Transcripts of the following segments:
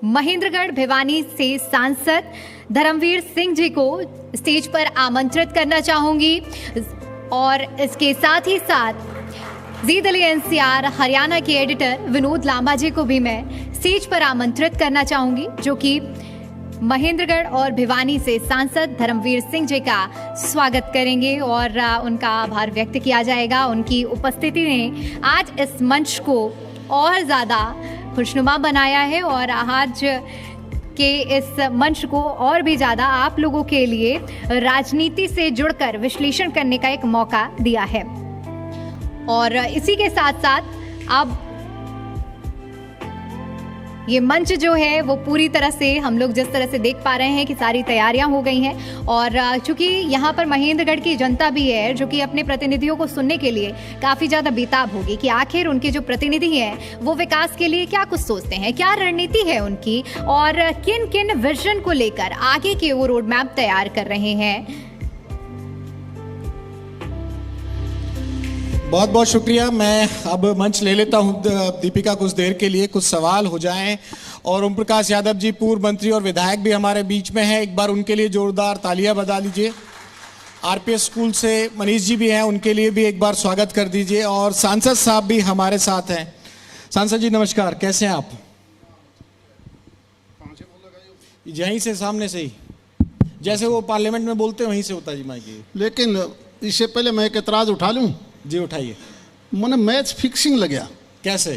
महेंद्रगढ़ भिवानी से सांसद धर्मवीर सिंह जी को स्टेज पर आमंत्रित करना चाहूंगी और इसके साथ ही साथ जी दिल्ली एनसीआर हरियाणा के एडिटर विनोद लांबा जी को भी मैं स्टेज पर आमंत्रित करना चाहूंगी, जो कि महेंद्रगढ़ और भिवानी से सांसद धर्मवीर सिंह जी का स्वागत करेंगे और उनका आभार व्यक्त किया जाएगा। उनकी उपस्थिति ने आज इस मंच को और ज़्यादा खुशनुमा बनाया है और आज के इस मंच को और भी ज़्यादा आप लोगों के लिए राजनीति से जुड़कर विश्लेषण करने का एक मौका दिया है। और इसी के साथ साथ अब ये मंच जो है वो पूरी तरह से हम लोग जिस तरह से देख पा रहे हैं कि सारी तैयारियां हो गई हैं और चूंकि यहाँ पर महेंद्रगढ़ की जनता भी है जो कि अपने प्रतिनिधियों को सुनने के लिए काफ़ी ज़्यादा बेताब होगी कि आखिर उनके जो प्रतिनिधि हैं वो विकास के लिए क्या कुछ सोचते हैं, क्या रणनीति है उनकी और किन किन विजन को लेकर आगे के वो रोड मैप तैयार कर रहे हैं। बहुत बहुत शुक्रिया। मैं अब मंच ले लेता हूं दीपिका कुछ देर के लिए, कुछ सवाल हो जाएं। और ओम प्रकाश यादव जी पूर्व मंत्री और विधायक भी हमारे बीच में हैं, एक बार उनके लिए जोरदार तालियां बजा लीजिए। आरपीएस स्कूल से मनीष जी भी हैं, उनके लिए भी एक बार स्वागत कर दीजिए। और सांसद साहब भी हमारे साथ हैं। सांसद जी नमस्कार, कैसे हैं आप? यहीं से सामने से ही जैसे वो पार्लियामेंट में बोलते हैं वहीं से होता जी माइक। लेकिन इससे पहले मैं एक एतराज उठा लूं। जी उठाइए। मैंने मैच फिक्सिंग लगा। कैसे?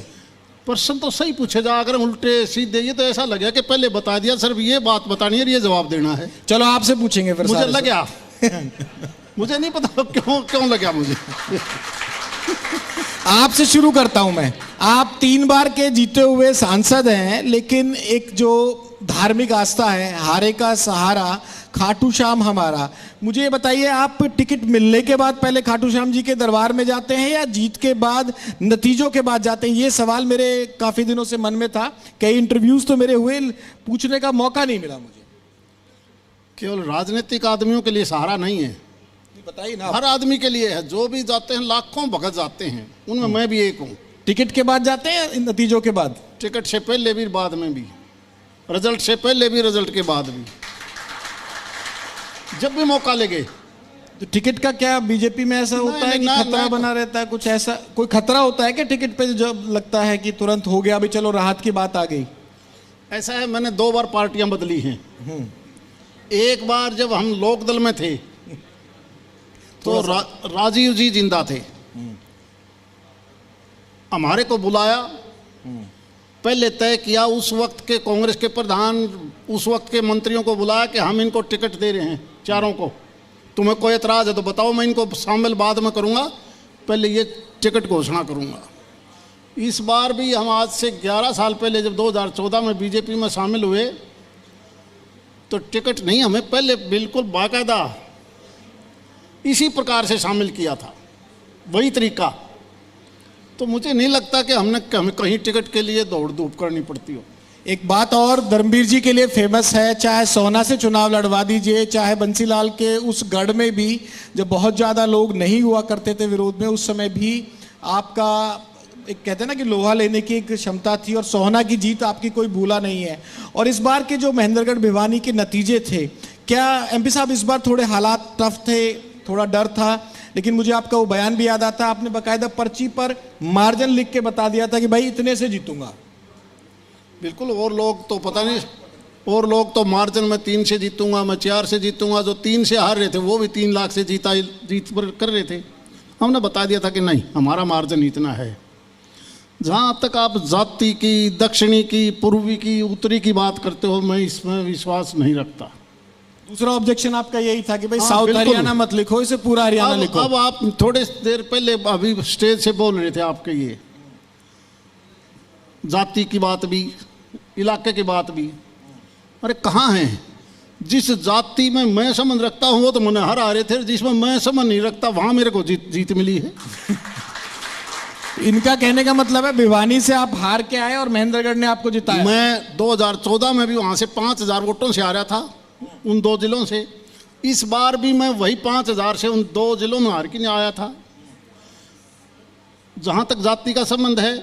प्रश्न तो सही पूछे जा, अगर उल्टे सीधे ये तो ऐसा लगा कि पहले बता दिया, सिर्फ ये बात बतानी है, ये जवाब देना है। चलो आपसे पूछेंगे फिर। मुझे लगा मुझे नहीं पता क्यों लगा मुझे। आपसे शुरू करता हूं मैं। आप 3 बार के जीते हुए सांसद हैं, लेकिन एक जो धार्मिक आस्था है, हारे का सहारा खाटू श्याम हमारा, मुझे ये बताइए आप टिकट मिलने के बाद पहले खाटू श्याम जी के दरबार में जाते हैं या जीत के बाद, नतीजों के बाद जाते हैं? ये सवाल मेरे काफी दिनों से मन में था, कई इंटरव्यूज तो मेरे हुए, पूछने का मौका नहीं मिला मुझे। केवल राजनीतिक आदमियों के लिए सहारा नहीं है, बताइए ना। हर आदमी के लिए है। जो भी जाते हैं लाखों भगत जाते हैं, उनमें मैं भी एक हूँ। टिकट के बाद जाते हैं नतीजों के बाद? टिकट से पहले भी, बाद में भी, रिजल्ट से पहले भी, रिजल्ट के बाद भी, जब भी मौका लगे। तो टिकट का क्या बीजेपी में ऐसा होता है कि खतरा बना रहता है? कुछ ऐसा कोई खतरा होता है कि टिकट पे जब लगता है कि तुरंत हो गया, अभी चलो राहत की बात आ गई? ऐसा है, मैंने 2 बार पार्टियां बदली हैं। एक बार जब हम लोकदल में थे तो राजीव जी जिंदा थे, हमारे को बुलाया, पहले तय किया, उस वक्त के कांग्रेस के प्रधान, उस वक्त के मंत्रियों को बुलाया कि हम इनको टिकट दे रहे हैं चारों को, तुम्हें कोई एतराज़ है तो बताओ, मैं इनको शामिल बाद में करूंगा, पहले ये टिकट घोषणा करूंगा। इस बार भी हम आज से 11 साल पहले जब 2014 में बीजेपी में शामिल हुए तो टिकट नहीं, हमें पहले बिल्कुल बाकायदा इसी प्रकार से शामिल किया था, वही तरीका। तो मुझे नहीं लगता कि हमें कहीं टिकट के लिए दौड़ धूप करनी पड़ती हो। एक बात और धर्मवीर जी के लिए फेमस है, चाहे सोना से चुनाव लड़वा दीजिए, चाहे बंसीलाल के उस गढ़ में भी जब बहुत ज़्यादा लोग नहीं हुआ करते थे विरोध में, उस समय भी आपका एक कहते हैं ना कि लोहा लेने की एक क्षमता थी और सोहना की जीत आपकी कोई भूला नहीं है। और इस बार के जो महेंद्रगढ़ भिवानी के नतीजे थे, क्या एमपी साहब इस बार थोड़े हालात टफ थे, थोड़ा डर था? लेकिन मुझे आपका वो बयान भी याद आता है, आपने बाकायदा पर्ची पर मार्जिन लिख के बता दिया था कि भाई इतने से जीतूंगा। बिल्कुल। और लोग तो पता नहीं, और लोग तो मार्जिन में 3 से जीतूंगा, मैं 4 से जीतूंगा, जो 3 से हार रहे थे वो भी 3 लाख से जीत कर रहे थे। हमने बता दिया था कि नहीं, हमारा मार्जिन इतना है। जहाँ तक आप जाति की, दक्षिणी की, पूर्वी की, उत्तरी की बात करते हो, मैं इसमें विश्वास नहीं रखता। दूसरा ऑब्जेक्शन आपका यही था कि भाई साउथ हरियाणा मत लिखो, इसे पूरा हरियाणा लिखो। अब आप थोड़े देर पहले अभी स्टेज से बोल रहे थे, आपके ये जाति की बात भी, इलाके की बात भी, अरे कहाँ है? जिस जाति में मैं समझ रखता हूँ वो तो मैंने हरा रहे थे, जिसमें मैं समझ नहीं रखता वहां मेरे को जीत मिली है। इनका कहने का मतलब है भिवानी से आप हार के आए और महेंद्रगढ़ ने आपको जिताया। मैं 2014 में भी वहां से 5000 वोटों से हारा था, उन 2 जिलों से। इस बार भी मैं वही 5000 से उन 2 जिलों में हार के नहीं आया था। जहां तक जाति का संबंध है,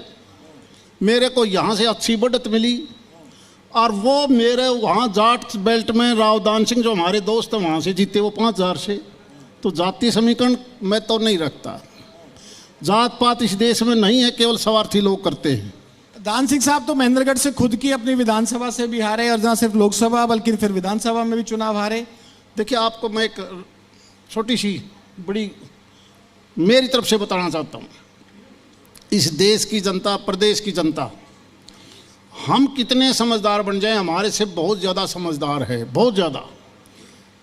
मेरे को यहाँ से अच्छी बढ़त मिली और वो मेरे वहाँ जाट बेल्ट में रावदान सिंह जो हमारे दोस्त हैं वहाँ से जीते, वो 5000 से। तो जातीय समीकरण मैं तो नहीं रखता। जात पात इस देश में नहीं है, केवल स्वार्थी लोग करते हैं। दान सिंह साहब तो महेंद्रगढ़ से खुद की अपनी विधानसभा से भी हारे, और ना सिर्फ लोकसभा बल्कि फिर विधानसभा में भी चुनाव हारे। देखिए, आपको मैं एक छोटी सी बड़ी मेरी तरफ से बताना चाहता हूँ। इस देश की जनता, प्रदेश की जनता, हम कितने समझदार बन जाएं, हमारे से बहुत ज़्यादा समझदार है, बहुत ज़्यादा।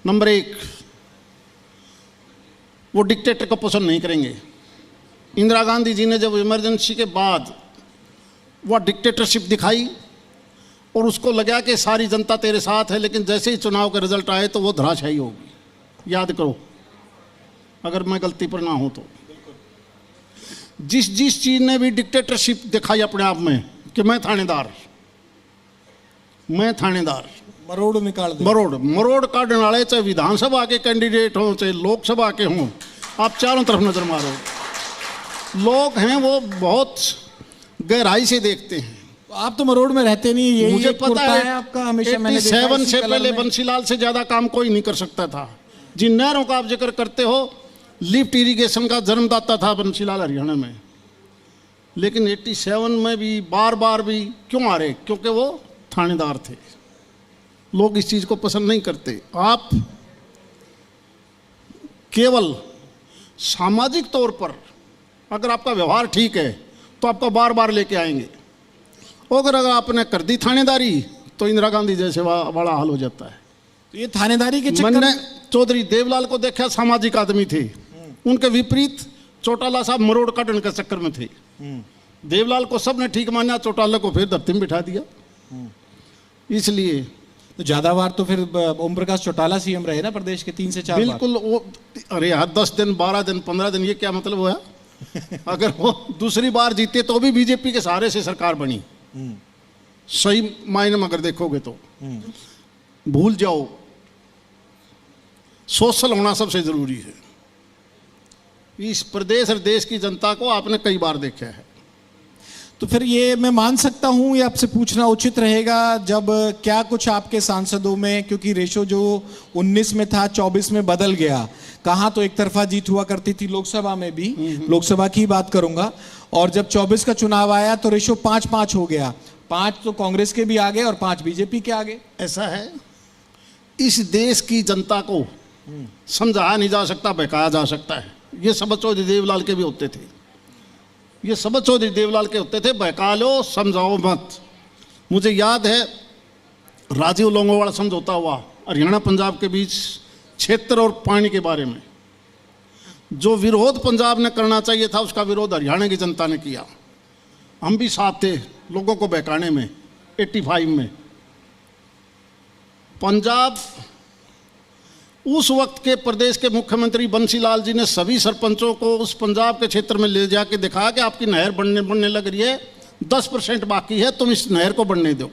नंबर 1, वो डिक्टेटर को पसंद नहीं करेंगे। इंदिरा गांधी जी ने जब इमरजेंसी के बाद वह डिक्टेटरशिप दिखाई और उसको लगा कि सारी जनता तेरे साथ है, लेकिन जैसे ही चुनाव के रिजल्ट आए तो वो धराशायी होगी। याद करो, अगर मैं गलती पर ना हूं तो। जिस चीज ने भी डिक्टेटरशिप दिखाई अपने आप में कि मैं थानेदार, मरोड़ निकाल दे। मरोड़ काटने वाले, चाहे विधानसभा के कैंडिडेट हों चाहे लोकसभा के हों, आप चारों तरफ नजर मारो, लोग हैं वो बहुत गहराई से देखते हैं। आप तो मरोड़ में रहते नहीं, ये मुझे पता है आपका, हमेशा मैंने देखा 87 से पहले बंसीलाल से ज्यादा काम कोई नहीं कर सकता था। जिन नहरों का आप जिक्र करते हो, लिफ्ट इरिगेशन का जन्मदाता था बंसीलाल हरियाणा में। लेकिन 87 में भी बार बार भी क्यों आ रहे? क्योंकि वो थानेदार थे। लोग इस चीज को पसंद नहीं करते। आप केवल सामाजिक तौर पर अगर आपका व्यवहार ठीक है तो आपको बार बार लेके आएंगे। अगर आपने कर दी थानेदारी तो इंदिरा गांधी जैसे बड़ा हाल हो जाता है। तो ये थानेदारी के चक्कर मैंने चौधरी देवलाल को देखा, सामाजिक आदमी थे। उनके विपरीत चौटाला साहब मरोड़ काटने के चक्कर में थे। देवलाल को सबने ठीक माना, चौटाला को फिर धरती में बिठा दिया। इसलिए तो ज्यादा बार तो फिर ओम प्रकाश चौटाला सीएम रहे ना प्रदेश के, 3 से 4 बिल्कुल। वो अरे यार 10 दिन 12 दिन 15 दिन, ये क्या मतलब हुआ? अगर वो दूसरी बार जीते तो भी बीजेपी के सहारे से सरकार बनी। सही मायने में अगर देखोगे तो भूल जाओ, सोशल होना सबसे जरूरी है। इस प्रदेश और देश की जनता को आपने कई बार देखा है। तो फिर ये मैं मान सकता हूं, ये आपसे पूछना उचित रहेगा, जब क्या कुछ आपके सांसदों में, क्योंकि रेशो जो 19 में था 24 में बदल गया, कहाँ तो एक तरफा जीत हुआ करती थी लोकसभा में भी, लोकसभा की बात करूंगा, और जब 24 का चुनाव आया तो रेशो 5-5 हो गया। 5 तो कांग्रेस के भी आगे और 5 बीजेपी के आगे। ऐसा है, इस देश की जनता को समझाया नहीं जा सकता, बहकाया जा सकता है। ये सबक चौधरी देवलाल के भी होते थे, ये सबक चौधरी देवलाल के होते थे, बहका लो समझाओ मत। मुझे याद है राजीव लोंगोवाल समझौता हुआ हरियाणा पंजाब के बीच क्षेत्र और पानी के बारे में। जो विरोध पंजाब ने करना चाहिए था उसका विरोध हरियाणा की जनता ने किया। हम भी साथ थे लोगों को बहकाने में। 85 में पंजाब, उस वक्त के प्रदेश के मुख्यमंत्री बंसीलाल जी ने सभी सरपंचों को उस पंजाब के क्षेत्र में ले जाके दिखाया कि आपकी नहर बनने लग रही है, 10% बाकी है, तुम इस नहर को बनने दो।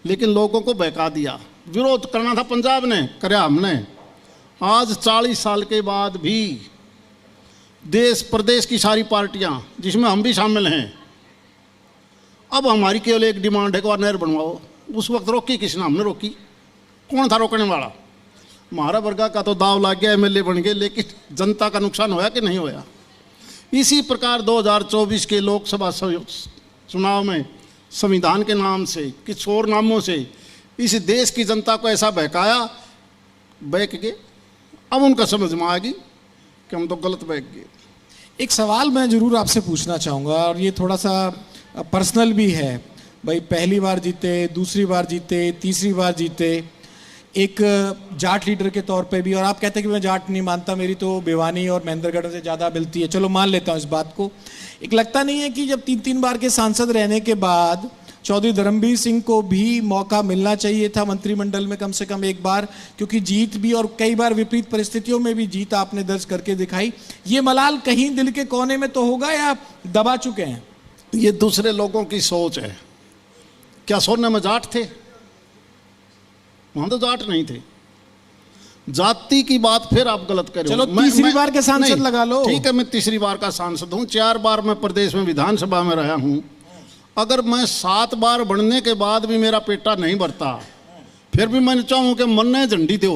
लेकिन लोगों को बहका दिया। विरोध करना था पंजाब ने, कराया हमने। आज 40 साल के बाद भी देश प्रदेश की सारी पार्टियां, जिसमें हम भी शामिल हैं, अब हमारी केवल एक डिमांड है कि नहर बनवाओ। उस वक्त रोकी किसने? हमने रोकी। कौन था रोकने वाला? हमारा वर्गा का तो दाव लग गया, एमएलए बन गए, लेकिन जनता का नुकसान होया कि नहीं होया? इसी प्रकार 2024 के लोकसभा चुनाव में संविधान के नाम से, किसी और नामों से इस देश की जनता को ऐसा बहकाया, बहक गए। अब उनका समझ में आ गई कि हम तो गलत बहक गए। एक सवाल मैं जरूर आपसे पूछना चाहूँगा, और ये थोड़ा सा पर्सनल भी है। भाई पहली बार जीते, दूसरी बार जीते, तीसरी बार जीते, एक जाट लीडर के तौर पे भी, और आप कहते हैं कि मैं जाट नहीं मानता, मेरी तो भिवानी और महेंद्रगढ़ से ज़्यादा मिलती है, चलो मान लेता हूँ इस बात को। एक लगता नहीं है कि जब 3-3 बार के सांसद रहने के बाद चौधरी धर्मवीर सिंह को भी मौका मिलना चाहिए था मंत्रिमंडल में कम से कम एक बार, क्योंकि जीत भी और कई बार विपरीत परिस्थितियों में भी जीत आपने दर्ज करके दिखाई। ये मलाल कहीं दिल के कोने में तो होगा या दबा चुके हैं? ये दूसरे लोगों की सोच है। क्या सोने में जाट थे? वहां तो जाट नहीं थे। जाति की बात फिर आप गलत कर रहे हो। चलो तीसरी बार के सांसद लगा लो। ठीक है, मैं तीसरी बार का सांसद हूं, 4 बार मैं प्रदेश में विधानसभा में रहा हूं। अगर मैं 7 बार बढ़ने के बाद भी मेरा पेटा नहीं भरता, फिर भी मैं चाहूँ कि मरने झंडी दो।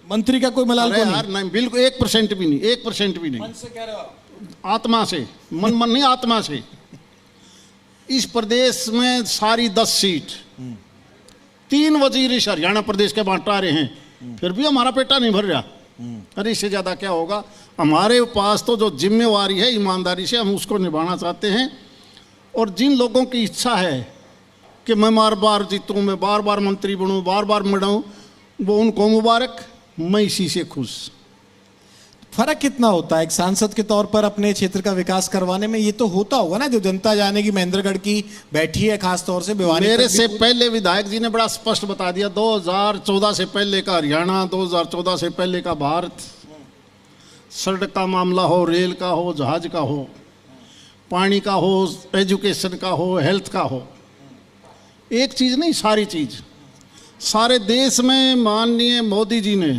मंत्री का कोई मलाल अरे को यार नहीं? नहीं, बिल्कुल 1% भी नहीं, 1% भी नहीं। मन से कह रहे हो आप? आत्मा से, मन नहीं, आत्मा से। इस प्रदेश में सारी 10 सीट 3 वजीर इस हरियाणा प्रदेश के बांटा रहे हैं, फिर भी हमारा पेटा नहीं भर रहा। अरे इससे ज़्यादा क्या होगा? हमारे पास तो जो जिम्मेवारी है ईमानदारी से हम उसको निभाना चाहते हैं। और जिन लोगों की इच्छा है कि मैं बार बार जीतूँ, मैं बार बार मंत्री बनूँ, बार बार मरूँ, वो उनको मुबारक, मैं इसी से खुश। फर्क कितना होता है एक सांसद के तौर पर अपने क्षेत्र का विकास करवाने में? ये तो होता होगा ना, जो जनता जाने की महेंद्रगढ़ की बैठी है, खास तौर से भिवानी मेरे तक भी से पहले विधायक जी ने बड़ा स्पष्ट बता दिया, 2014 से पहले का हरियाणा, 2014 से पहले का भारत, सड़क का मामला हो, रेल का हो, जहाज का हो, पानी का हो, एजुकेशन का हो, हेल्थ का हो, एक चीज़ नहीं सारी चीज़। सारे देश में माननीय मोदी जी ने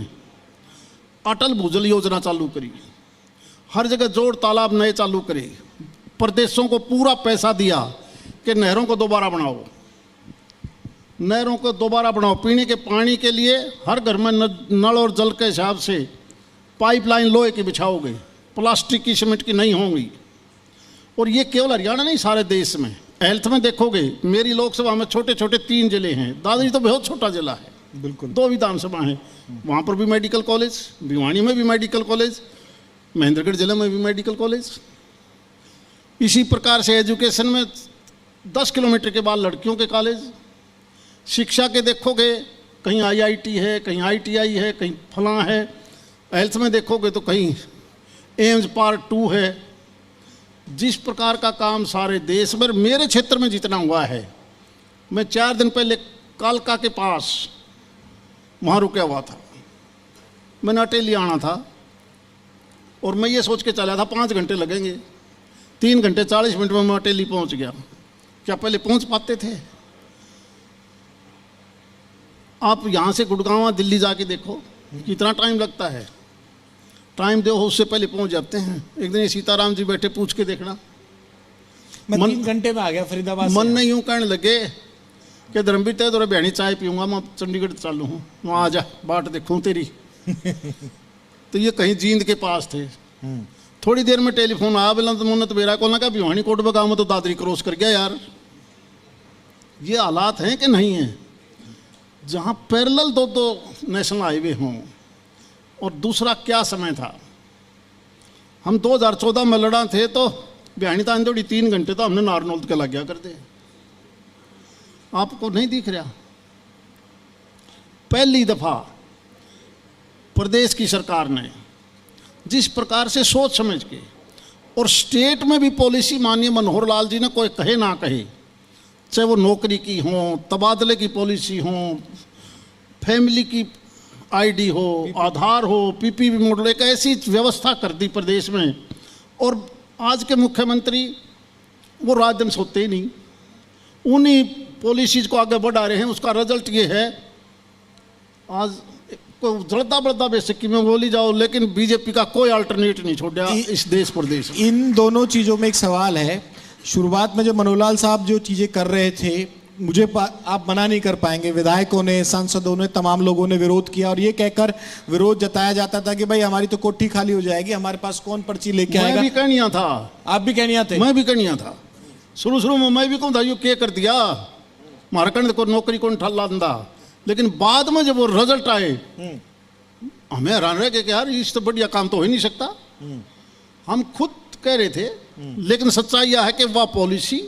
अटल भूजल योजना चालू करी, हर जगह जोड़ तालाब नए चालू करे, प्रदेशों को पूरा पैसा दिया कि नहरों को दोबारा बनाओ, नहरों को दोबारा बनाओ। पीने के पानी के लिए हर घर में नल और जल के हिसाब से पाइपलाइन लोहे की बिछाओगे, प्लास्टिक की, सीमेंट की नहीं होंगी। और ये केवल हरियाणा नहीं, सारे देश में। हेल्थ में देखोगे, मेरी लोकसभा में छोटे छोटे 3 जिले हैं, दादरी तो बहुत छोटा जिला है, बिल्कुल 2 विधानसभा हैं, वहाँ पर भी मेडिकल कॉलेज, भिवानी में भी मेडिकल कॉलेज, महेंद्रगढ़ जिले में भी मेडिकल कॉलेज। इसी प्रकार से एजुकेशन में 10 किलोमीटर के बाद लड़कियों के कॉलेज। शिक्षा के देखोगे, कहीं IIT है, कहीं ITI है, कहीं फलां है। हेल्थ में देखोगे तो कहीं एम्स पार्ट 2 है। जिस प्रकार का काम सारे देश में, मेरे क्षेत्र में जितना हुआ है, मैं 4 दिन पहले कालका के पास वहाँ रुका हुआ था, मैंने अटेली आना था और मैं ये सोच के चला था 5 घंटे लगेंगे, 3 घंटे 40 मिनट में मैं अटेली पहुँच गया। क्या पहले पहुँच पाते थे? आप यहाँ से गुड़गांव दिल्ली जाके देखो कितना टाइम लगता है। टाइम दो, उससे पहले पहुँच जाते हैं। एक दिन सीताराम जी बैठे, पूछ के देखना। मैं 3 घंटे में आ गया फरीदाबाद मन से। में यूँ कहने लगे कि धर्मवीर तय तो बहनी चाय पीऊँगा, मैं चंडीगढ़ चालू हूँ, वहाँ आ जा, बाट देखूँ तेरी। तो ये कहीं जींद के पास थे। थोड़ी देर में टेलीफोन आया, बोला तो मुन्नत बेरा को लगा भिवानी कोट बगाव में तो दादरी क्रॉस कर गया। यार ये हालात हैं कि नहीं है? जहाँ पैरेलल 2 नेशनल हाईवे हों। और दूसरा क्या समय था, हम 2014 में लड़ा थे तो भिवानी तांदोड़ी 3 घंटे तो हमने नारनौल के लग गया करते। आपको नहीं दिख रहा? पहली दफा प्रदेश की सरकार ने जिस प्रकार से सोच समझ के, और स्टेट में भी पॉलिसी माननीय मनोहर लाल जी ने, कोई कहे ना कहे, चाहे वो नौकरी की हो, तबादले की पॉलिसी हो, फैमिली की ID हो, आधार हो, PPP मॉडल, एक ऐसी व्यवस्था कर दी प्रदेश में। और आज के मुख्यमंत्री वो रात दिन सोते ही नहीं, उन्हीं पॉलिसीज को आगे बढ़ा रहे हैं। उसका रिजल्ट ये है, आज जड़ता बढ़ता बेसिक में बोली जाओ, लेकिन बीजेपी का कोई अल्टरनेट नहीं छोड़ा इस देश प्रदेश में। इन दोनों चीज़ों में एक सवाल है। शुरुआत में जो मनोहरलाल साहब जो चीज़ें कर रहे थे, मुझे आप मना नहीं कर पाएंगे, विधायकों ने, सांसदों ने, तमाम लोगों ने विरोध किया, और ये कहकर विरोध जताया जाता था कि भाई हमारी तो कोठी खाली हो जाएगी, हमारे पास कौन पर्ची लेके आएगा। मैं भी कहनिया था। आप भी कहनिया थे? मैं भी कहनिया था। शुरू में मैं भी कहूँ था, यू क्या कर दिया, हमारा कहने को नौकरी कौन ठल्ला दंदा। लेकिन बाद में जब वो रिजल्ट आए, हमें हैरान रह गए कि यार इससे बढ़िया काम तो हो ही नहीं सकता। हम खुद कह रहे थे, लेकिन सच्चाई यह है कि वह पॉलिसी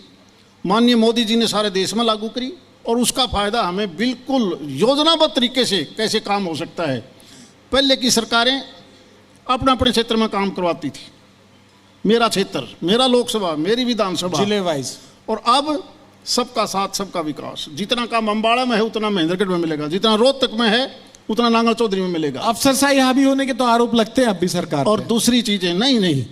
माननीय मोदी जी ने सारे देश में लागू करी, और उसका फायदा हमें बिल्कुल योजनाबद्ध तरीके से कैसे काम हो सकता है। पहले की सरकारें अपने अपने क्षेत्र में काम करवाती थी, मेरा क्षेत्र, मेरा लोकसभा, मेरी विधानसभा, जिले वाइज। और अब सबका साथ सबका विकास। जितना काम अम्बाड़ा में है उतना महेंद्रगढ़ में मिलेगा, जितना रोहतक में है उतना नांगल चौधरी में मिलेगा। अफसरशाही हावी होने के तो आरोप लगते हैं अब भी सरकार और पे। दूसरी चीजें नहीं,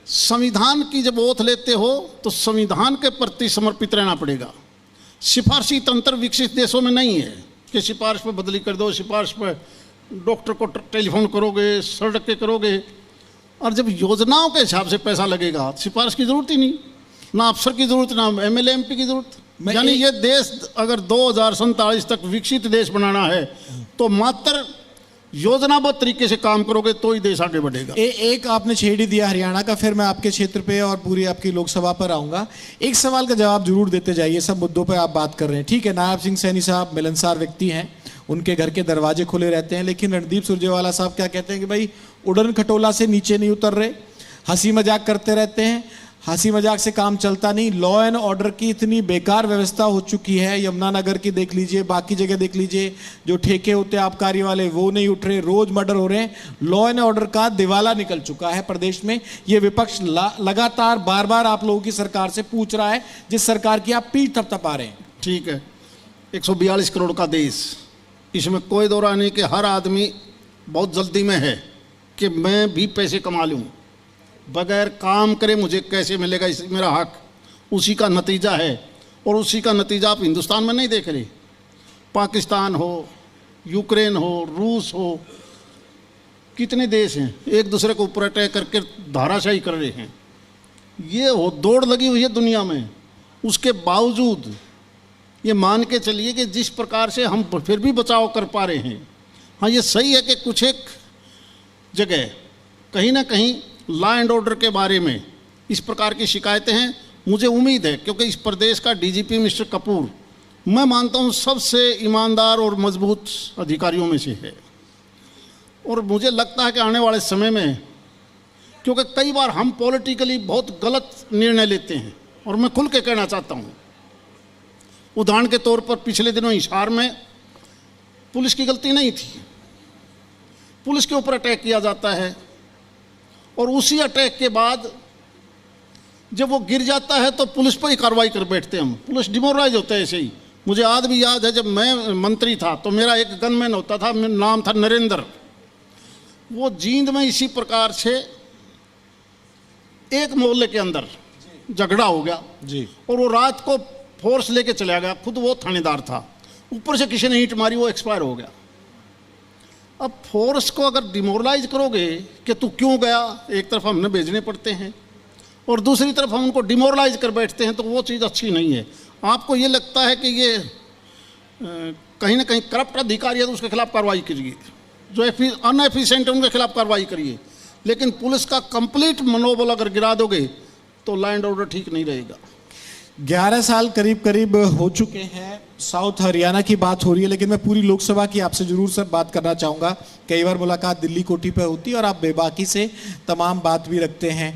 संविधान की जब ओथ लेते हो तो संविधान के प्रति समर्पित रहना पड़ेगा। सिफारशी तंत्र विकसित देशों में नहीं है कि सिफारिश पर बदली कर दो, सिफारिश पर डॉक्टर को टेलीफोन करोगे, सड़क के करोगे, और जब योजनाओं के हिसाब से पैसा लगेगा सिफारिश की जरूरत ही नहीं। ना अफसर की जरूरत, ना एमएलए एमपी की जरूरत। यानी ये देश अगर 2047 तक विकसित देश बनाना है तो मात्र योजनाबद्ध तरीके से काम करोगे तो ही देश आगे बढ़ेगा। एक आपने छेड़ ही दिया हरियाणा का, फिर मैं आपके क्षेत्र पे और पूरी आपकी लोकसभा पर आऊंगा। एक सवाल का जवाब जरूर देते जाइए, सब मुद्दों पे आप बात कर रहे हैं, ठीक है। नायब सिंह सैनी साहब मिलनसार व्यक्ति हैं, उनके घर के दरवाजे खुले रहते हैं, लेकिन रणदीप सुरजेवाला साहब क्या कहते हैं कि भाई उड़न खटोला से नीचे नहीं उतर रहे, हंसी मजाक करते रहते हैं, हंसी मजाक से काम चलता नहीं। लॉ एंड ऑर्डर की इतनी बेकार व्यवस्था हो चुकी है, यमुनानगर की देख लीजिए, बाकी जगह देख लीजिए, जो ठेके होते हैं आबकारी वाले वो नहीं उठ रहे, रोज मर्डर हो रहे हैं। लॉ एंड ऑर्डर का दिवाला निकल चुका है प्रदेश में। ये विपक्ष लगातार बार बार आप लोगों की सरकार से पूछ रहा है, जिस सरकार की आप पीठ थपथपा रहे हैं। ठीक है, 142 करोड़ का देश, इसमें कोई दो राय नहीं कि हर आदमी बहुत जल्दी में है कि मैं भी पैसे कमा लूँ, बगैर काम करे मुझे कैसे मिलेगा, इस मेरा हक, उसी का नतीजा है। और उसी का नतीजा आप हिंदुस्तान में नहीं देख रहे, पाकिस्तान हो, यूक्रेन हो, रूस हो, कितने देश हैं एक दूसरे को ऊपर अटैक करके धाराशाही कर रहे हैं। ये हो दौड़ लगी हुई है दुनिया में, उसके बावजूद ये मान के चलिए कि जिस प्रकार से हम फिर भी बचाव कर पा रहे हैं। हाँ, ये सही है कि कुछ एक जगह कहीं ना कहीं लॉ एंड ऑर्डर के बारे में इस प्रकार की शिकायतें हैं। मुझे उम्मीद है, क्योंकि इस प्रदेश का डीजीपी मिस्टर कपूर मैं मानता हूँ सबसे ईमानदार और मजबूत अधिकारियों में से है, और मुझे लगता है कि आने वाले समय में, क्योंकि कई बार हम पॉलिटिकली बहुत गलत निर्णय लेते हैं, और मैं खुल के कहना चाहता हूँ, उदाहरण के तौर पर पिछले दिनों हिसार में पुलिस की गलती नहीं थी, पुलिस के ऊपर अटैक किया जाता है, और उसी अटैक के बाद जब वो गिर जाता है तो पुलिस पर ही कार्रवाई कर बैठते हैं हम, पुलिस डिमोरलाइज होता है ऐसे ही। मुझे आज भी याद है, जब मैं मंत्री था तो मेरा एक गनमैन होता था, मेरा नाम था नरेंद्र। वो जींद में इसी प्रकार से एक मोहल्ले के अंदर झगड़ा हो गया जी, और वो रात को फोर्स लेके चला गया, खुद वो थानेदार था, ऊपर से किसी ने ईंट मारी, वो एक्सपायर हो गया। अब फोर्स को अगर डिमोरलाइज करोगे कि तू क्यों गया, एक तरफ हमने भेजने पड़ते हैं और दूसरी तरफ हम उनको डिमोरलाइज कर बैठते हैं, तो वो चीज़ अच्छी नहीं है। आपको ये लगता है कि ये कहीं ना कहीं करप्ट अधिकारी है तो उसके खिलाफ कार्रवाई करिए, जो अनएफिशिएंट है उनके खिलाफ कार्रवाई करिए, लेकिन पुलिस का कंप्लीट मनोबल अगर गिरा दोगे तो लॉ एंड ऑर्डर ठीक नहीं रहेगा। 11 साल करीब करीब हो चुके हैं, साउथ हरियाणा की बात हो रही है, लेकिन मैं पूरी लोकसभा की आपसे जरूर सर बात करना चाहूँगा। कई बार मुलाकात दिल्ली कोठी पर होती है और आप बेबाकी से तमाम बात भी रखते हैं।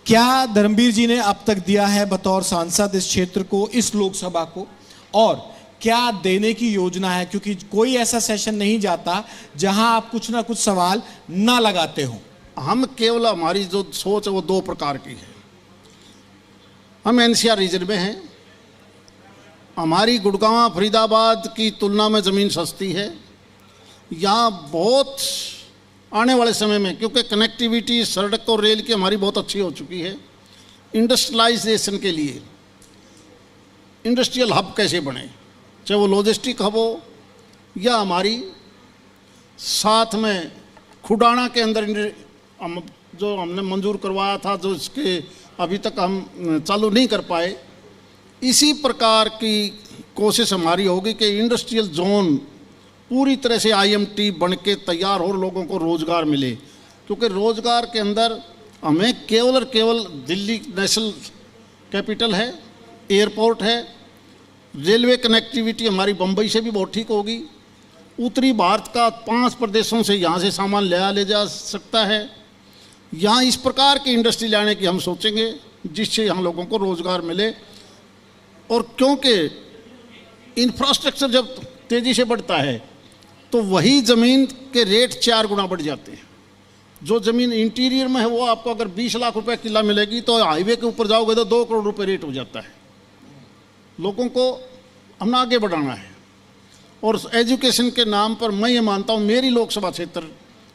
क्या धर्मवीर जी ने अब तक दिया है बतौर सांसद इस क्षेत्र को, इस लोकसभा को, और क्या देने की योजना है? क्योंकि कोई ऐसा सेशन नहीं जाता जहां आप कुछ ना कुछ सवाल ना लगाते हो। हम केवल, हमारी जो सोच है वो दो प्रकार की है। हम एनसीआर रीजन में हैं, हमारी गुड़गांव फरीदाबाद की तुलना में ज़मीन सस्ती है। यहाँ बहुत आने वाले समय में, क्योंकि कनेक्टिविटी सड़क और रेल की हमारी बहुत अच्छी हो चुकी है, इंडस्ट्रियलाइजेशन के लिए इंडस्ट्रियल हब कैसे बने, चाहे वो लॉजिस्टिक हब हो या हमारी साथ में खुडाना के अंदर जो हमने मंजूर करवाया था, जो इसके अभी तक हम चालू नहीं कर पाए, इसी प्रकार की कोशिश हमारी होगी कि इंडस्ट्रियल जोन पूरी तरह से आईएमटी बन के तैयार हो, लोगों को रोज़गार मिले। क्योंकि रोज़गार के अंदर हमें केवल और केवल दिल्ली नेशनल कैपिटल है, एयरपोर्ट है, रेलवे कनेक्टिविटी हमारी बम्बई से भी बहुत ठीक होगी, उत्तरी भारत का 5 प्रदेशों से यहाँ से सामान ले जा सकता है। यहाँ इस प्रकार की इंडस्ट्री लाने की हम सोचेंगे जिससे यहाँ लोगों को रोज़गार मिले। और क्योंकि इंफ्रास्ट्रक्चर जब तेज़ी से बढ़ता है तो वही ज़मीन के रेट 4 गुना बढ़ जाते हैं। जो ज़मीन इंटीरियर में है वो आपको अगर 20 लाख रुपए किला मिलेगी तो हाईवे के ऊपर जाओगे तो 2 करोड़ रुपए रेट हो जाता है। लोगों को हमने आगे बढ़ाना है, और एजुकेशन के नाम पर मैं ये मानता हूँ मेरी लोकसभा क्षेत्र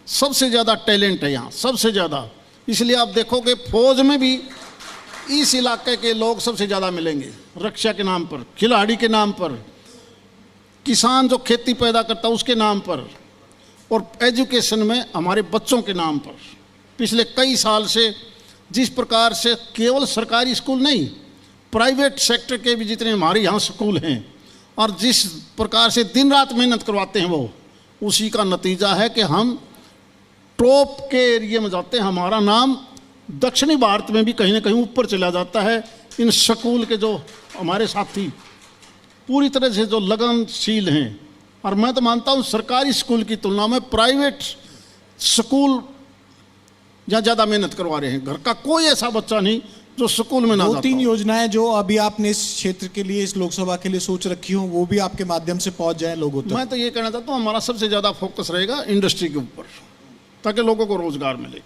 सबसे ज़्यादा टैलेंट है यहाँ, सबसे ज़्यादा। इसलिए आप देखोगे फौज में भी इस इलाके के लोग सबसे ज़्यादा मिलेंगे, रक्षा के नाम पर, खिलाड़ी के नाम पर, किसान जो खेती पैदा करता है उसके नाम पर, और एजुकेशन में हमारे बच्चों के नाम पर। पिछले कई साल से जिस प्रकार से केवल सरकारी स्कूल नहीं, प्राइवेट सेक्टर के भी जितने हमारे यहाँ स्कूल हैं और जिस प्रकार से दिन रात मेहनत करवाते हैं वो, उसी का नतीजा है कि हम टॉप के एरिया में जाते हैं। हमारा नाम दक्षिणी भारत में भी कहीं ना कहीं ऊपर चला जाता है। इन स्कूल के जो हमारे साथी पूरी तरह से जो लगनशील हैं, और मैं तो मानता हूँ सरकारी स्कूल की तुलना में प्राइवेट स्कूल यहाँ ज़्यादा मेहनत करवा रहे हैं। घर का कोई ऐसा बच्चा नहीं जो स्कूल में ना जाता हो। 2-3 योजनाएं जो अभी आपने इस क्षेत्र के लिए, इस लोकसभा के लिए सोच रखी हो, वो भी आपके माध्यम से पहुंच जाए लोगों तक। मैं तो ये कहना चाहता हूँ हमारा सबसे ज़्यादा फोकस रहेगा इंडस्ट्री के ऊपर, ताकि लोगों को रोजगार मिले।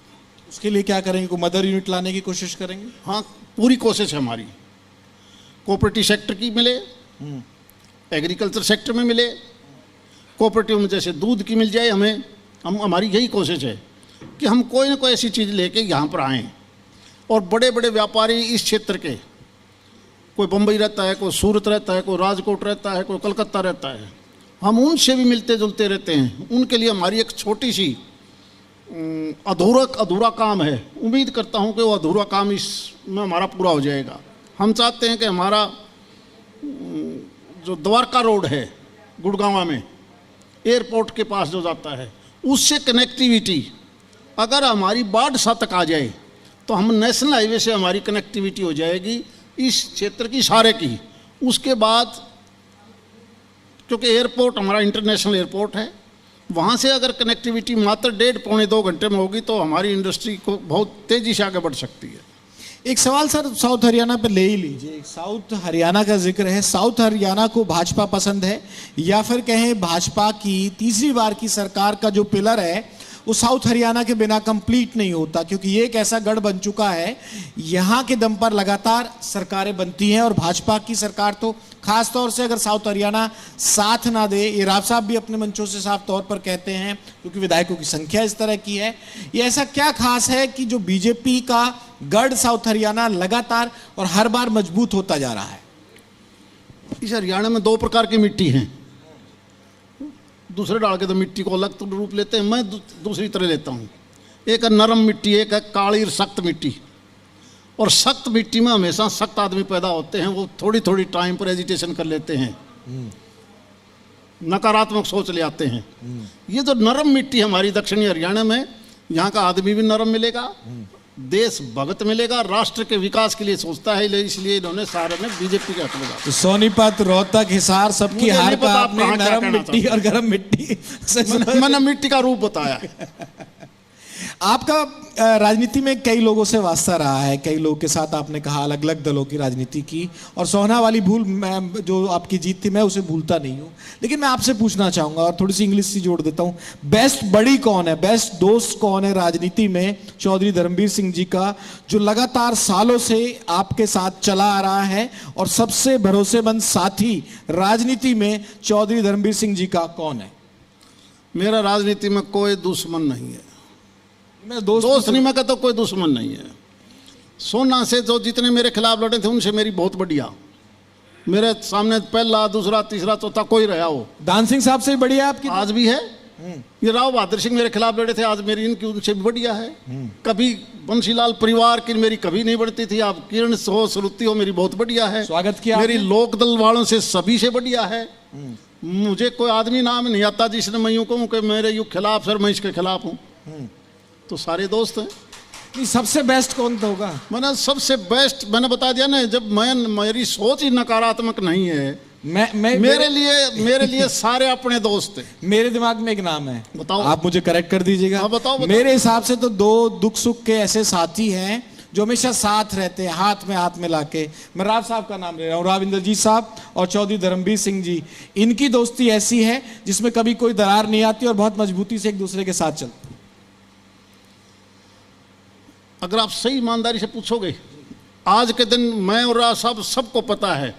उसके लिए क्या करेंगे? कोई मदर यूनिट लाने की कोशिश करेंगे? हाँ, पूरी कोशिश है हमारी। कोऑपरेटिव सेक्टर की मिले, एग्रीकल्चर सेक्टर में मिले, कोऑपरेटिव में जैसे दूध की मिल जाए हमें। हमारी यही कोशिश है कि हम कोई ना कोई ऐसी चीज़ लेके यहाँ पर आएँ। और बड़े बड़े व्यापारी इस क्षेत्र के, कोई बम्बई रहता है, कोई सूरत रहता है, कोई राजकोट रहता है, कोई कलकत्ता रहता है, हम उनसे भी मिलते जुलते रहते हैं। उनके लिए हमारी एक छोटी सी अधूरा काम है। उम्मीद करता हूँ कि वो अधूरा काम इसमें हमारा पूरा हो जाएगा। हम चाहते हैं कि हमारा जो द्वारका रोड है गुड़गांव में, एयरपोर्ट के पास जो जाता है, उससे कनेक्टिविटी अगर हमारी बाढ़ तक आ जाए तो हम नेशनल हाईवे से हमारी कनेक्टिविटी हो जाएगी इस क्षेत्र की सारे की। उसके बाद क्योंकि एयरपोर्ट हमारा इंटरनेशनल एयरपोर्ट है, वहाँ से अगर कनेक्टिविटी मात्र 1.5-2 घंटे में होगी तो हमारी इंडस्ट्री को बहुत तेज़ी से आगे बढ़ सकती है। एक सवाल सर साउथ हरियाणा पे ले ही लीजिए। साउथ हरियाणा का जिक्र है। साउथ हरियाणा को भाजपा पसंद है, या फिर कहें भाजपा की तीसरी बार की सरकार का जो पिलर है वो साउथ हरियाणा के बिना कंप्लीट नहीं होता, क्योंकि ये एक ऐसा गढ़ बन चुका है, यहाँ के दम पर लगातार सरकारें बनती हैं। और भाजपा की सरकार तो खास तौर से अगर साउथ हरियाणा साथ ना दे, ये राव साहब भी अपने मंचों से साफ तौर पर कहते हैं, क्योंकि विधायकों की संख्या इस तरह की है। ये ऐसा क्या खास है कि जो बीजेपी का गढ़ साउथ हरियाणा लगातार और हर बार मजबूत होता जा रहा है? इस हरियाणा में 2 प्रकार की मिट्टी हैं। दूसरे डाल के तो मिट्टी को अलग रूप लेते हैं, मैं दूसरी तरह लेता हूँ। एक है नरम मिट्टी, एक है काली और सख्त मिट्टी। और सख्त मिट्टी में हमेशा सख्त आदमी पैदा होते हैं, वो थोड़ी थोड़ी टाइम पर एजिटेशन कर लेते हैं, नकारात्मक सोच ले आते हैं। ये जो नरम मिट्टी हमारी दक्षिणी हरियाणा में, यहाँ का आदमी भी नरम मिलेगा, देश भगत मिलेगा, राष्ट्र के विकास के लिए सोचता है, इसलिए इन्होंने सारे ने बीजेपी के हक में जाते। तो सोनीपत, रोहतक, हिसार सबकी हार का आपने नरम मिट्टी और गर्म मिट्टी मैंने मिट्टी का रूप बताया। आपका राजनीति में कई लोगों से वास्ता रहा है, कई लोगों के साथ आपने कहा अलग अलग दलों की राजनीति की, और सोहना वाली भूल मैं जो आपकी जीत थी मैं उसे भूलता नहीं हूं। लेकिन मैं आपसे पूछना चाहूंगा, और थोड़ी सी इंग्लिश सी जोड़ देता हूं, बेस्ट बड़ी कौन है, बेस्ट दोस्त कौन है राजनीति में चौधरी धर्मवीर सिंह जी का, जो लगातार सालों से आपके साथ चला आ रहा है, और सबसे भरोसेमंद साथी राजनीति में चौधरी धर्मवीर सिंह जी का कौन है? मेरा राजनीति में कोई दुश्मन नहीं है। मैं दोस्त नहीं, मैं कहता कोई दुश्मन नहीं है। सोना से जो जितने मेरे खिलाफ लड़े थे उनसे मेरी बहुत बढ़िया, मेरे सामने पहला, दूसरा, तीसरा, चौथा कोई रहा हो। दान सिंह साहब से बढ़िया आपकी आज भी है। ये राव बहादुर सिंह मेरे खिलाफ लड़े थे, आज मेरी इनकी उनसे भी बढ़िया है। कभी बंसीलाल परिवार की मेरी कभी नहीं बढ़ती थी, आप किरण हो, श्रुति हो, मेरी बहुत बढ़िया है। स्वागत किया मेरी लोकदल वालों से सभी से बढ़िया है। मुझे कोई आदमी नाम नहीं आता जिसने मैं यूं कहूँ कि मेरे यू खिलाफ सर मैं इसके खिलाफ हूँ। तो सारे दोस्त हैं। सबसे बेस्ट कौन तो होगा? मैंने सबसे बेस्ट मैंने बता दिया ना, जब मेरी सोच ही नकारात्मक नहीं है। मेरे लिए सारे अपने दोस्त हैं। मेरे दिमाग में एक नाम है, बताओ। आप मुझे करेक्ट कर दीजिएगा। हाँ, बताओ। मेरे हिसाब से तो 2 दुख सुख के ऐसे साथी हैं जो हमेशा साथ रहते हैं, हाथ में हाथ मिला के। मैं राव साहब का नाम ले रहा हूँ, राव इंद्रजीत साहब और चौधरी धर्मवीर सिंह जी। इनकी दोस्ती ऐसी है जिसमें कभी कोई दरार नहीं आती और बहुत मजबूती से एक दूसरे के साथ चलते। अगर आप सही ईमानदारी से पूछोगे, आज के दिन मैं और राव साहब सबको पता है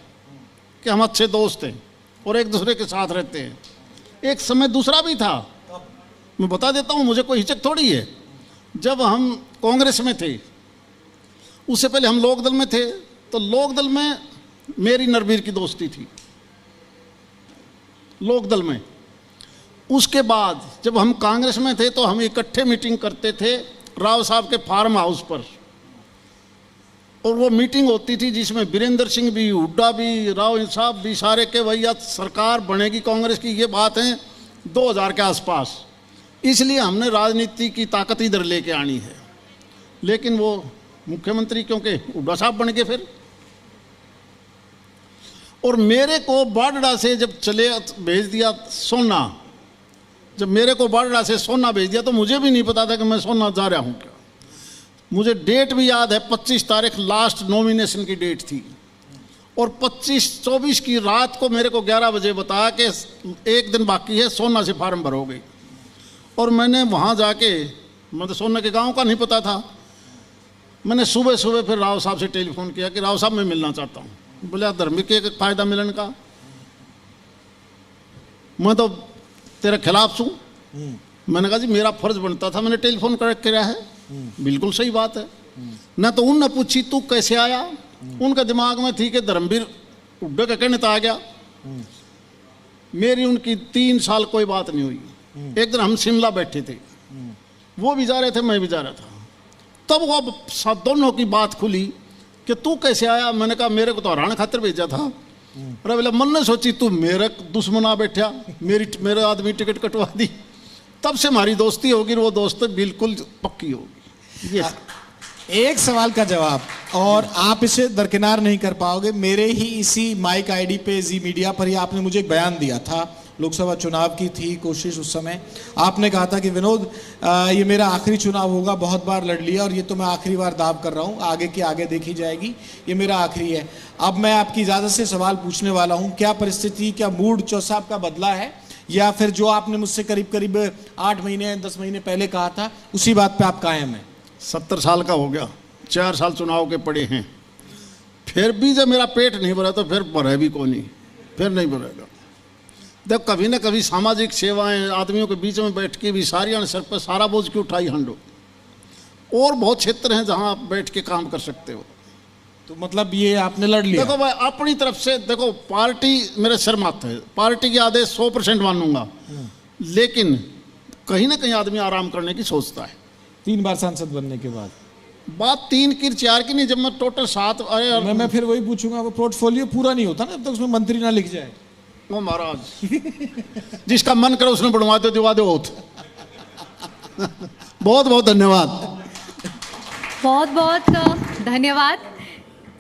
कि हम अच्छे दोस्त हैं और एक दूसरे के साथ रहते हैं। एक समय दूसरा भी था, मैं बता देता हूँ, मुझे कोई हिचक थोड़ी है। जब हम कांग्रेस में थे, उससे पहले हम लोकदल में थे, तो लोकदल में मेरी नरवीर की दोस्ती थी, लोकदल में। उसके बाद जब हम कांग्रेस में थे तो हम इकट्ठे मीटिंग करते थे राव साहब के फार्म हाउस पर। और वो मीटिंग होती थी जिसमें वीरेंद्र सिंह भी, हुड्डा भी, राव साहब भी, सारे के भैया सरकार बनेगी कांग्रेस की, ये बात है 2000 के आसपास। इसलिए हमने राजनीति की ताकत इधर लेके आनी है। लेकिन वो मुख्यमंत्री क्योंकि हुड्डा साहब बन गए फिर, और मेरे को बाडड़ा से जब चले भेज दिया सोना, जब मेरे को बाडड़ा से सोना भेज दिया तो मुझे भी नहीं पता था कि मैं सोना जा रहा हूँ क्या। मुझे डेट भी याद है, 25 तारीख लास्ट नॉमिनेशन की डेट थी, और 25-24 की रात को मेरे को 11 बजे बताया कि एक दिन बाकी है, सोना से फार्म भरोगे। और मैंने वहाँ जाके, मतलब सोना के गांव का नहीं पता था, मैंने सुबह सुबह फिर राव साहब से टेलीफोन किया कि राव साहब मैं मिलना चाहता हूँ। बोले धर्म के फायदा मिलने का, मैं तो तेरे खिलाफ हूँ। मैंने कहा जी मेरा फर्ज बनता था, मैंने टेलीफोन कर किया है। बिल्कुल सही बात है। ना तो उनने पूछी तू कैसे आया, उनका दिमाग में थी कि धर्मवीर हुड्डा का कहने तो आ गया। मेरी उनकी 3 साल कोई बात नहीं हुई। एक दिन हम शिमला बैठे थे, वो भी जा रहे थे, मैं भी जा रहा था, तब वो दोनों की बात खुली कि तू कैसे आया। मैंने कहा मेरे को तो हराने खातिर भेजा था। अरे बोले मन ने सोची तू मेरा दुश्मन आ बैठा, मेरे आदमी टिकट कटवा दी। तब से हमारी दोस्ती होगी, वो दोस्ती बिल्कुल पक्की होगी। ये एक सवाल का जवाब, और आप इसे दरकिनार नहीं कर पाओगे। मेरे ही इसी माइक आईडी पे, जी मीडिया पर ही आपने मुझे एक बयान दिया था, लोकसभा चुनाव की थी कोशिश उस समय। आपने कहा था कि विनोद ये मेरा आखिरी चुनाव होगा, बहुत बार लड़ लिया और ये तो मैं आखिरी बार दाव कर रहा हूँ, आगे की आगे देखी जाएगी, ये मेरा आखिरी है। अब मैं आपकी इजाज़त से सवाल पूछने वाला हूँ, क्या परिस्थिति, क्या मूड चौसाब का बदला है, या फिर जो आपने मुझसे करीब करीब 8 महीने 10 महीने पहले कहा था उसी बात पे आप कायम हैं? 70 साल का हो गया, 4 साल चुनाव के पड़े हैं, फिर भी जब मेरा पेट नहीं भरा तो फिर भरे भी कौन नहीं, फिर नहीं भरेगा। जब कभी ना कभी सामाजिक सेवाएं, आदमियों के बीच में बैठ के भी सारी सर पर सारा बोझ क्यों उठाई हंडो। और बहुत क्षेत्र हैं जहां आप बैठ के काम कर सकते हो। तो मतलब ये आपने लड़ लिया? देखो भाई, अपनी तरफ से देखो, पार्टी मेरे सिर माथे है, पार्टी के आदेश 100% मानूंगा, लेकिन कहीं ना कहीं आदमी आराम करने की सोचता है। 3 बार सांसद बनने के बाद बात 3 की 4 की नहीं, जब मैं टोटल 7 मैं फिर वही पूछूंगा, वो पोर्टफोलियो पूरा नहीं होता ना जब तक उसमें मंत्री ना लिख जाए। वो महाराज जिसका मन करे उसने बढ़वा दो, दिवा दो। बहुत बहुत धन्यवाद। बहुत बहुत धन्यवाद।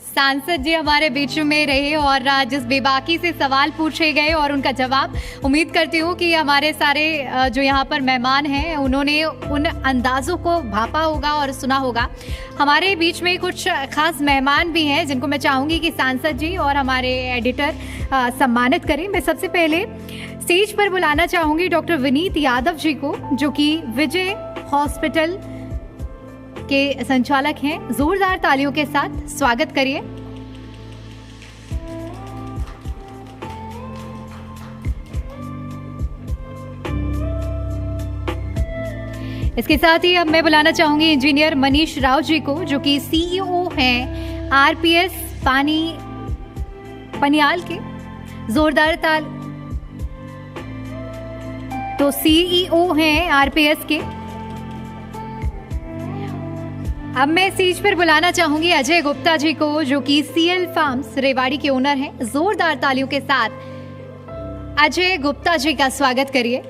सांसद जी हमारे बीच में रहे और जिस बेबाकी से सवाल पूछे गए और उनका जवाब, उम्मीद करती हूँ कि हमारे सारे जो यहाँ पर मेहमान हैं उन्होंने उन अंदाज़ों को भापा होगा और सुना होगा। हमारे बीच में कुछ खास मेहमान भी हैं जिनको मैं चाहूँगी कि सांसद जी और हमारे एडिटर सम्मानित करें। मैं सबसे पहले स्टेज पर बुलाना चाहूँगी डॉक्टर विनीत यादव जी को, जो कि विजय हॉस्पिटल के संचालक हैं। जोरदार तालियों के साथ स्वागत करिए। इसके साथ ही अब मैं बुलाना चाहूंगी इंजीनियर मनीष राव जी को, जो कि सीईओ हैं आरपीएस पनियाल के। जोरदार ताल। तो सीईओ हैं आरपीएस के। अब मैं स्टेज पर बुलाना चाहूंगी अजय गुप्ता जी को, जो कि सीएल फार्म्स रेवाड़ी के ओनर हैं। जोरदार तालियों के साथ अजय गुप्ता जी का स्वागत करिए।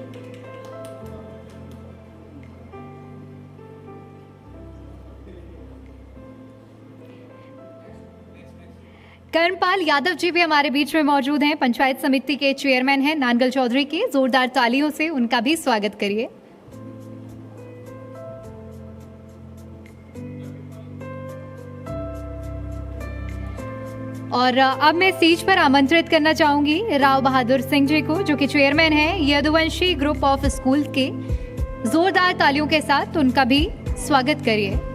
कर्णपाल यादव जी भी हमारे बीच में मौजूद हैं, पंचायत समिति के चेयरमैन हैं नानगल चौधरी के। जोरदार तालियों से उनका भी स्वागत करिए। और अब मैं स्टेज पर आमंत्रित करना चाहूंगी राव बहादुर सिंह जी को, जो कि चेयरमैन हैं यदुवंशी ग्रुप ऑफ स्कूल के। जोरदार तालियों के साथ उनका भी स्वागत करिए।